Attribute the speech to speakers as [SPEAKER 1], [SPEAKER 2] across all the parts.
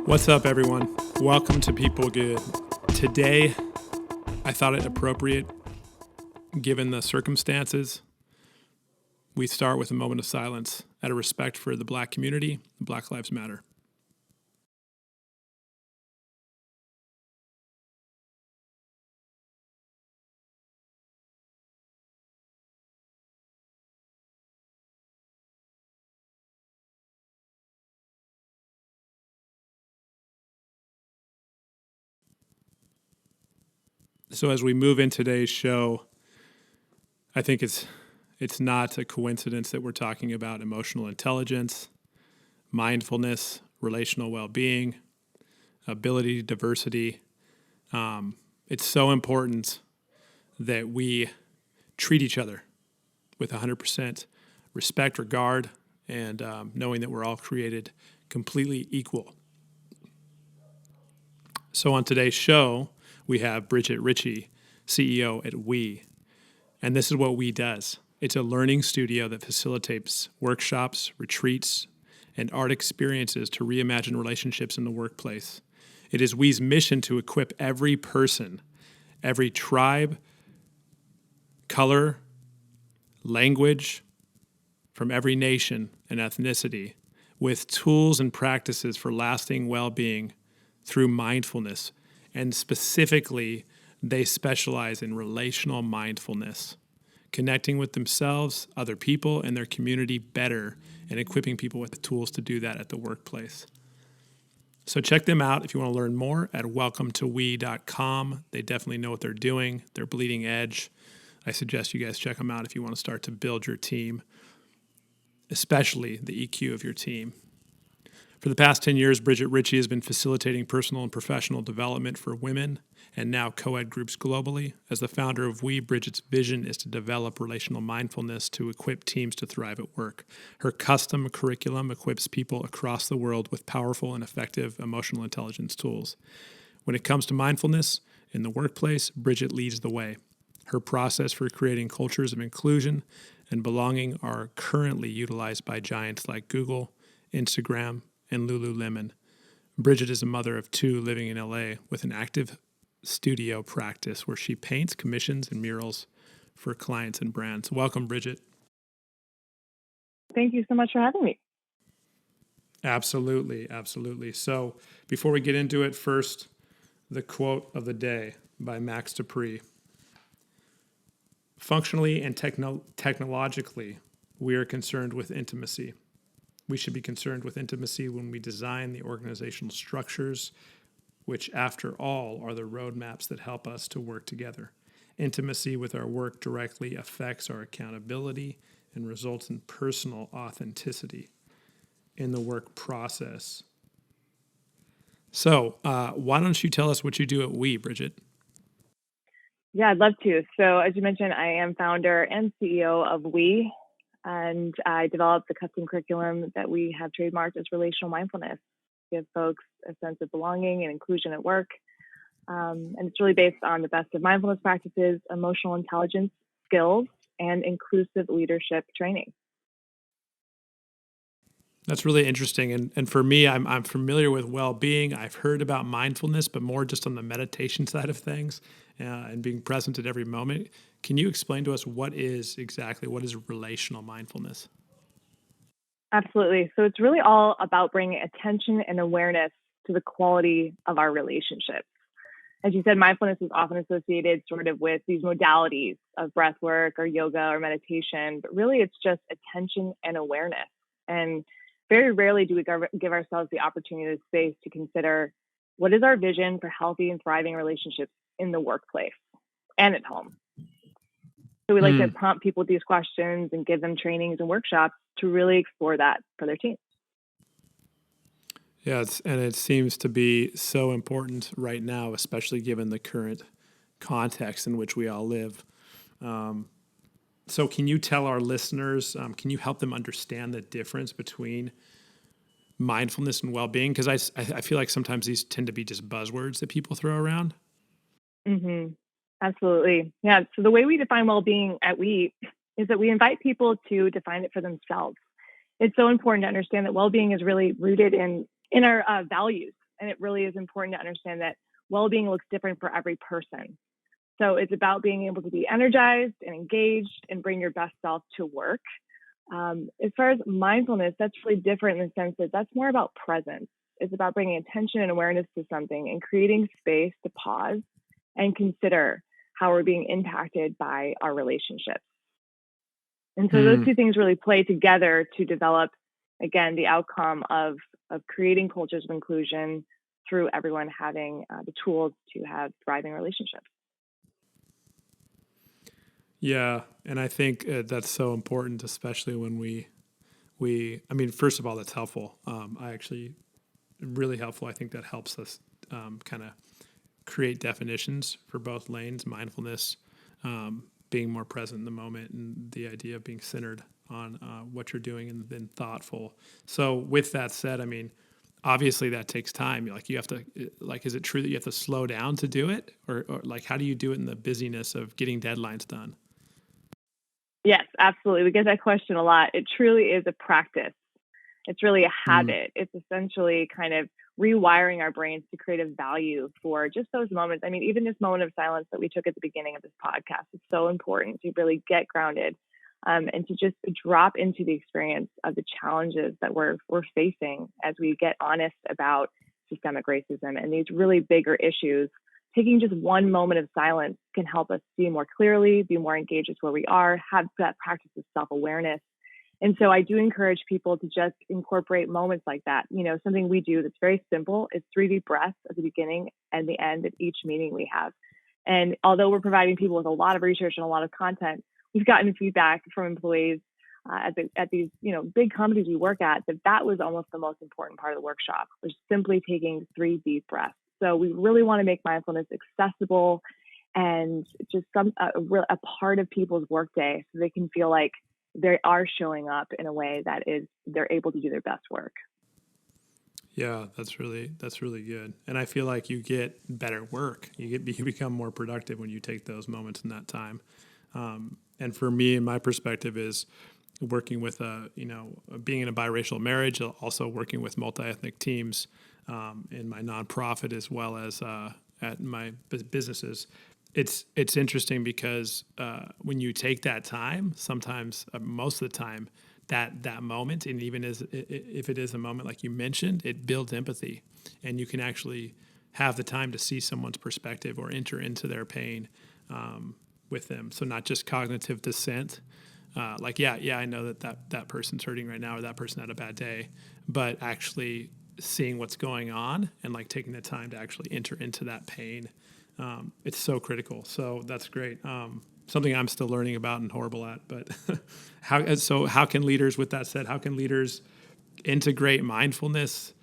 [SPEAKER 1] What's up, everyone? Welcome to People Good. Today, I thought it appropriate, given the circumstances, we start with a moment of silence out of respect for the Black community and Black Lives Matter. So as we move in today's show, I think it's not a coincidence that we're talking about emotional intelligence, mindfulness, relational well-being, ability, diversity. It's so important that we treat each other with 100% respect, regard, and knowing that we're all created completely equal. So on today's show, we have Brigit Ritchie, CEO at We. And this is what We does. It's a learning studio that facilitates workshops, retreats, and art experiences to reimagine relationships in the workplace. It is We's mission to equip every person, every tribe, color, language, from every nation and ethnicity with tools and practices for lasting well-being through mindfulness. And specifically, they specialize in relational mindfulness, connecting with themselves, other people, and their community better, and equipping people with the tools to do that at the workplace. So check them out if you want to learn more at welcometowe.com. They definitely know what they're doing. They're bleeding edge. I suggest you guys check them out if you want to start to build your team, especially the EQ of your team. For the past 10 years, Brigit Ritchie has been facilitating personal and professional development for women and now co-ed groups globally. As the founder of We, Brigit's vision is to develop relational mindfulness to equip teams to thrive at work. Her custom curriculum equips people across the world with powerful and effective emotional intelligence tools. When it comes to mindfulness in the workplace, Brigit leads the way. Her process for creating cultures of inclusion and belonging are currently utilized by giants like Google, Instagram, and Lululemon. Brigit is a mother of two living in LA with an active studio practice where she paints, commissions, and murals for clients and brands. Welcome, Brigit.
[SPEAKER 2] Thank you so much for having me.
[SPEAKER 1] Absolutely, absolutely. So before we get into it, first, the quote of the day by Max Dupree. Functionally and technologically, we are concerned with intimacy. We should be concerned with intimacy when we design the organizational structures, which, after all, are the roadmaps that help us to work together. Intimacy with our work directly affects our accountability and results in personal authenticity in the work process. So, why don't you tell us what you do at We, Brigit?
[SPEAKER 2] Yeah, I'd love to. So as you mentioned, I am founder and CEO of We, and I developed the custom curriculum that we have trademarked as Relational Mindfulness to give folks a sense of belonging and inclusion at work. And it's really based on the best of mindfulness practices, emotional intelligence skills, and inclusive leadership training.
[SPEAKER 1] That's really interesting. And for me, I'm familiar with well-being. I've heard about mindfulness, but more just on the meditation side of things and being present at every moment. Can you explain to us what is relational mindfulness?
[SPEAKER 2] Absolutely. So it's really all about bringing attention and awareness to the quality of our relationships. As you said, mindfulness is often associated sort of with these modalities of breath work or yoga or meditation, but really it's just attention and awareness. And very rarely do we give ourselves the opportunity or space to consider what is our vision for healthy and thriving relationships in the workplace and at home. So we like to prompt people with these questions and give them trainings and workshops to really explore that for their team.
[SPEAKER 1] Yeah, and it seems to be so important right now, especially given the current context in which we all live. So can you tell our listeners, can you help them understand the difference between mindfulness and well-being? Because I feel like sometimes these tend to be just buzzwords that people throw around.
[SPEAKER 2] Mm-hmm. Absolutely. Yeah. So the way we define well-being at We is that we invite people to define it for themselves. It's so important to understand that well-being is really rooted in our values And it really is important to understand that well-being looks different for every person. So it's about being able to be energized and engaged and bring your best self to work. As far as mindfulness, that's really different in the sense that that's more about presence. It's about bringing attention and awareness to something and creating space to pause and consider how we're being impacted by our relationships. And so those two things really play together to develop, again, the outcome of creating cultures of inclusion through everyone having the tools to have thriving relationships.
[SPEAKER 1] Yeah, and I think that's so important, especially when I mean, first of all, that's helpful. Really helpful. I think that helps us kind of create definitions for both lanes, mindfulness, being more present in the moment, and the idea of being centered on what you're doing and then thoughtful. So with that said, I mean, obviously that takes time. Like you have to, like, is it true that you have to slow down to do it? Or like, how do you do it in the busyness of getting deadlines done?
[SPEAKER 2] Yes, absolutely. We get that question a lot. It truly is a practice. It's really a habit. It's essentially kind of rewiring our brains to create a value for just those moments. I mean, even this moment of silence that we took at the beginning of this podcast is so important to really get grounded and to just drop into the experience of the challenges that we're facing as we get honest about systemic racism and these really bigger issues. Taking just one moment of silence can help us see more clearly, be more engaged with where we are, have that practice of self-awareness. And so I do encourage people to just incorporate moments like that. You know, something we do that's very simple is 3 deep breaths at the beginning and the end of each meeting we have. And although we're providing people with a lot of research and a lot of content, we've gotten feedback from employees at these, big companies we work at that was almost the most important part of the workshop, was simply taking 3 deep breaths. So we really want to make mindfulness accessible and just a part of people's workday so they can feel like they are showing up in a way that is they're able to do their best work.
[SPEAKER 1] Yeah, that's really good. And I feel like you get better work. You become more productive when you take those moments in that time. And for me, my perspective is working with being in a biracial marriage, also working with multi-ethnic teams in my nonprofit as well as at my businesses. It's interesting because when you take that time, sometimes most of the time, that moment, and even if it is a moment like you mentioned, it builds empathy, and you can actually have the time to see someone's perspective or enter into their pain with them. So not just cognitive dissent, like I know that person's hurting right now, or that person had a bad day, but actually seeing what's going on and like taking the time to actually enter into that pain. It's so critical. So that's great. Something I'm still learning about and horrible at, but how can leaders, with that said, how can leaders integrate mindfulness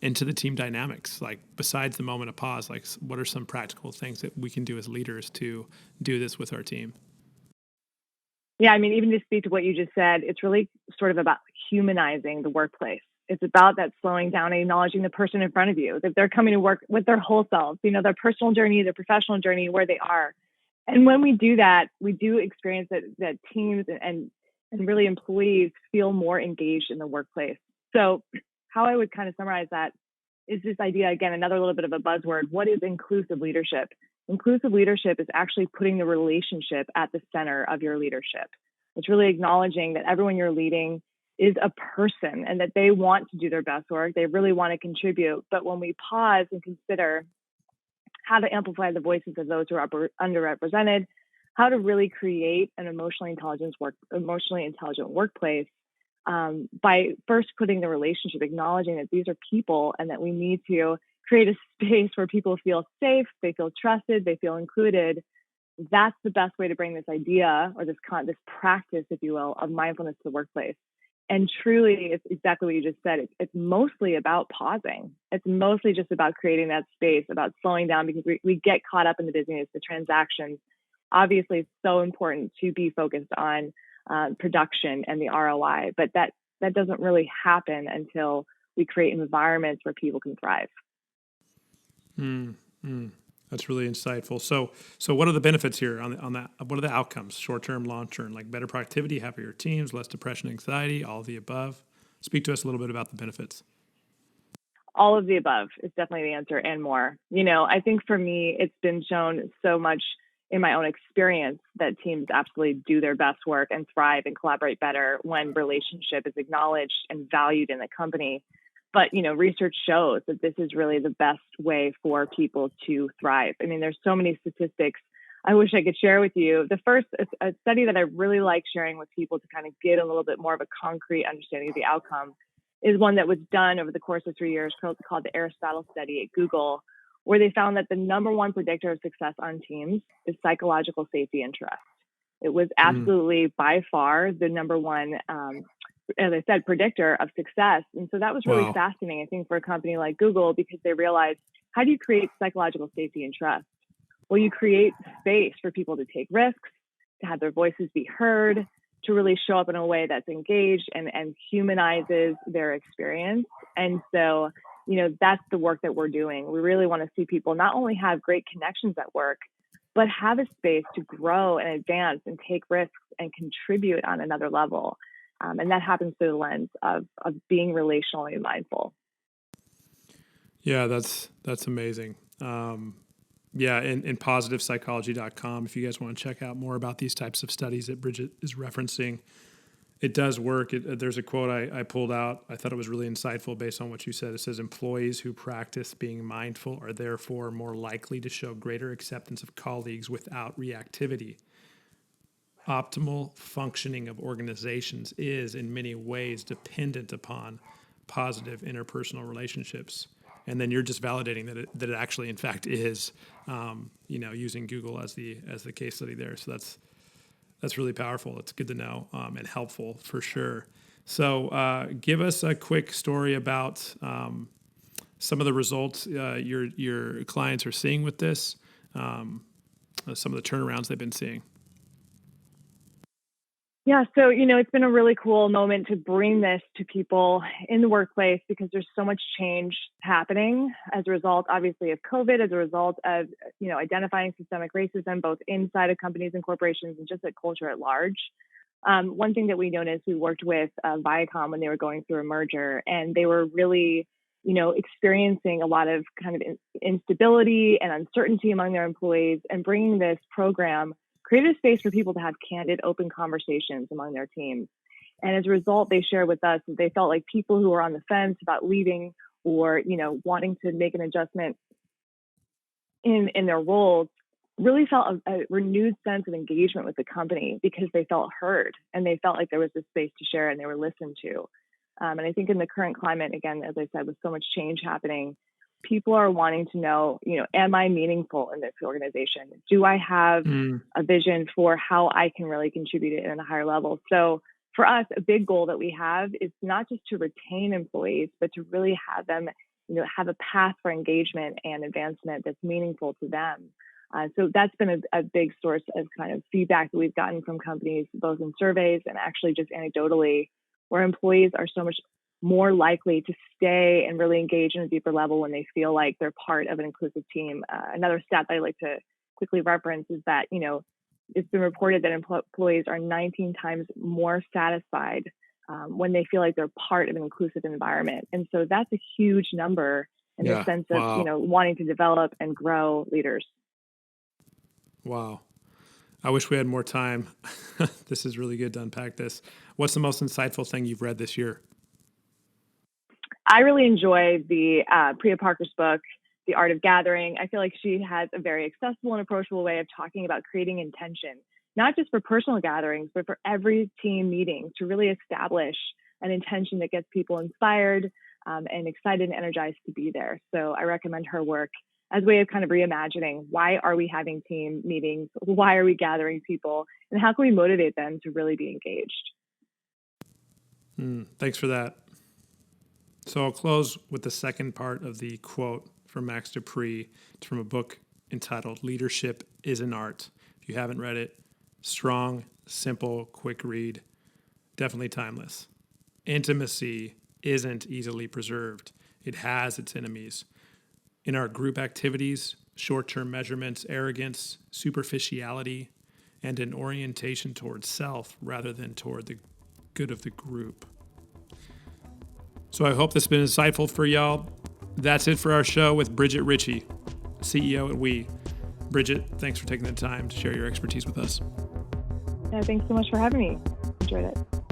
[SPEAKER 1] into the team dynamics? Like besides the moment of pause, like what are some practical things that we can do as leaders to do this with our team?
[SPEAKER 2] Yeah, I mean, even to speak to what you just said, it's really sort of about humanizing the workplace. It's about that slowing down and acknowledging the person in front of you, that they're coming to work with their whole selves, their personal journey, their professional journey, where they are. And when we do that, we do experience that teams and really employees feel more engaged in the workplace. So how I would kind of summarize that is this idea, again, another little bit of a buzzword. What is inclusive leadership? Inclusive leadership is actually putting the relationship at the center of your leadership. It's really acknowledging that everyone you're leading is a person and that they want to do their best work. They really want to contribute. But when we pause and consider how to amplify the voices of those who are underrepresented, how to really create an emotionally intelligent workplace by first putting the relationship, acknowledging that these are people and that we need to create a space where people feel safe, they feel trusted, they feel included. That's the best way to bring this idea or this practice, if you will, of mindfulness to the workplace. And truly, it's exactly what you just said. It's mostly about pausing. It's mostly just about creating that space, about slowing down, because we get caught up in the busyness, the transactions. Obviously, it's so important to be focused on production and the ROI, but that doesn't really happen until we create environments where people can thrive.
[SPEAKER 1] That's really insightful. So what are the benefits here on that? What are the outcomes, short-term, long-term, like better productivity, happier teams, less depression, anxiety, all of the above? Speak to us a little bit about the benefits.
[SPEAKER 2] All of the above is definitely the answer and more. I think for me, it's been shown so much in my own experience that teams absolutely do their best work and thrive and collaborate better when relationship is acknowledged and valued in the company. But, research shows that this is really the best way for people to thrive. I mean, there's so many statistics I wish I could share with you. The first, a study that I really like sharing with people to kind of get a little bit more of a concrete understanding of the outcome is one that was done over the course of 3 years called the Aristotle study at Google, where they found that the number one predictor of success on teams is psychological safety and trust. It was absolutely by far the number one, as I said, predictor of success. And so that was really fascinating, I think, for a company like Google, because they realized, how do you create psychological safety and trust? Well, you create space for people to take risks, to have their voices be heard, to really show up in a way that's engaged and humanizes their experience. And so, that's the work that we're doing. We really want to see people not only have great connections at work, but have a space to grow and advance and take risks and contribute on another level. And that happens through the lens of being relationally mindful.
[SPEAKER 1] Yeah, that's amazing. And positivepsychology.com, if you guys want to check out more about these types of studies that Brigit is referencing, it does work. There's a quote I pulled out. I thought it was really insightful based on what you said. It says, employees who practice being mindful are therefore more likely to show greater acceptance of colleagues without reactivity. Optimal functioning of organizations is in many ways dependent upon positive interpersonal relationships. And then you're just validating that it actually, in fact, is, using Google as the case study there. So that's really powerful. It's good to know and helpful for sure. So give us a quick story about some of the results your clients are seeing with this, some of the turnarounds they've been seeing.
[SPEAKER 2] Yeah, so, it's been a really cool moment to bring this to people in the workplace, because there's so much change happening as a result, obviously, of COVID, as a result of, identifying systemic racism, both inside of companies and corporations and just at culture at large. One thing that we noticed, we worked with Viacom when they were going through a merger, and they were really, experiencing a lot of kind of instability and uncertainty among their employees, and bringing this program created a space for people to have candid, open conversations among their teams. And as a result, they shared with us that they felt like people who were on the fence about leaving or, wanting to make an adjustment in their roles really felt a renewed sense of engagement with the company, because they felt heard and they felt like there was this space to share and they were listened to. And I think in the current climate, again, as I said, with so much change happening, people are wanting to know, am I meaningful in this organization? Do I have a vision for how I can really contribute it at a higher level? So for us, a big goal that we have is not just to retain employees, but to really have them, have a path for engagement and advancement that's meaningful to them. So that's been a big source of kind of feedback that we've gotten from companies, both in surveys and actually just anecdotally, where employees are so much more likely to stay and really engage in a deeper level when they feel like they're part of an inclusive team. Another stat that I like to quickly reference is that, it's been reported that employees are 19 times more satisfied when they feel like they're part of an inclusive environment. And so that's a huge number in the sense of, wanting to develop and grow leaders.
[SPEAKER 1] Wow. I wish we had more time. This is really good to unpack this. What's the most insightful thing you've read this year?
[SPEAKER 2] I really enjoy the Priya Parker's book, The Art of Gathering. I feel like she has a very accessible and approachable way of talking about creating intention, not just for personal gatherings, but for every team meeting, to really establish an intention that gets people inspired and excited and energized to be there. So I recommend her work as a way of kind of reimagining, why are we having team meetings? Why are we gathering people? And how can we motivate them to really be engaged?
[SPEAKER 1] Thanks for that. So I'll close with the second part of the quote from Max Dupree. It's from a book entitled Leadership is an Art. If you haven't read it, strong, simple, quick read, definitely timeless. Intimacy isn't easily preserved. It has its enemies. In our group activities, short-term measurements, arrogance, superficiality, and an orientation towards self rather than toward the good of the group. So I hope this has been insightful for y'all. That's it for our show with Brigit Ritchie, CEO at We. Brigit, thanks for taking the time to share your expertise with us.
[SPEAKER 2] Thanks so much for having me. Enjoyed it.